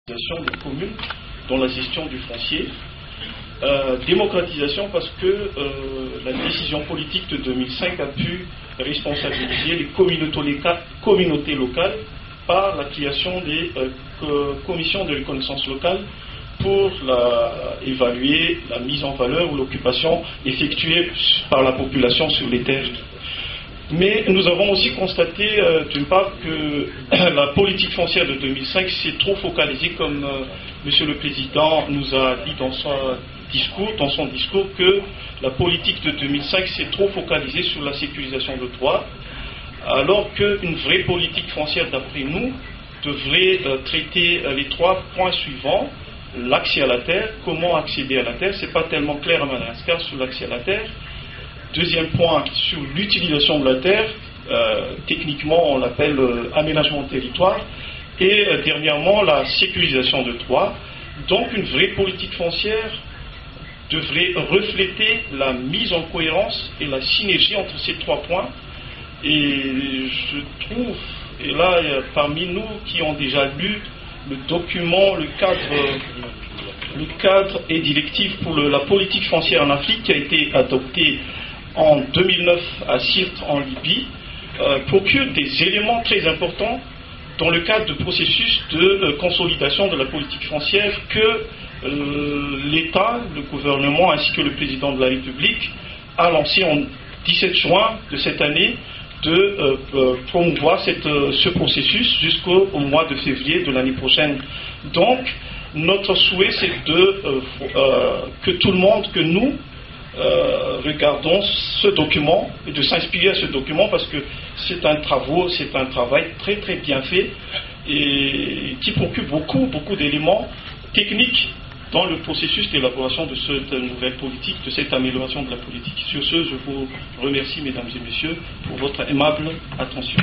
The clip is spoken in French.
des communes dans la gestion du foncier. Démocratisation parce que la décision politique de 2005 a pu responsabiliser les communautés locales par la création des commissions de reconnaissance locale pour évaluer la mise en valeur ou l'occupation effectuée par la population sur les terres. Mais nous avons aussi constaté, d'une part, que la politique foncière de 2005 s'est trop focalisée, comme Monsieur le Président nous a dit dans son discours, que la politique de 2005 s'est trop focalisée sur la sécurisation de droits, alors qu'une vraie politique foncière, d'après nous, devrait traiter les trois points suivants. L'accès à la terre, comment accéder à la terre, c'est pas tellement clair à Madagascar sur l'accès à la terre. Deuxième point, sur l'utilisation de la terre, techniquement on l'appelle aménagement de territoire, et dernièrement la sécurisation de droits. Donc une vraie politique foncière devrait refléter la mise en cohérence et la synergie entre ces trois points. Et je trouve, et là parmi nous qui ont déjà lu le document, le cadre et directive pour la politique foncière en Afrique qui a été adopté en 2009 à Sirte en Libye, procure des éléments très importants dans le cadre de processus de consolidation de la politique foncière que l'État, le gouvernement ainsi que le président de la République a lancé en 17 juin de cette année de promouvoir ce processus jusqu'au mois de février de l'année prochaine. Donc, notre souhait, c'est que tout le monde, que nous, regardons ce document et de s'inspirer à ce document parce que c'est un travail très très bien fait et qui procure beaucoup d'éléments techniques dans le processus d'élaboration de cette nouvelle politique, de cette amélioration de la politique. Sur ce, je vous remercie, mesdames et messieurs, pour votre aimable attention.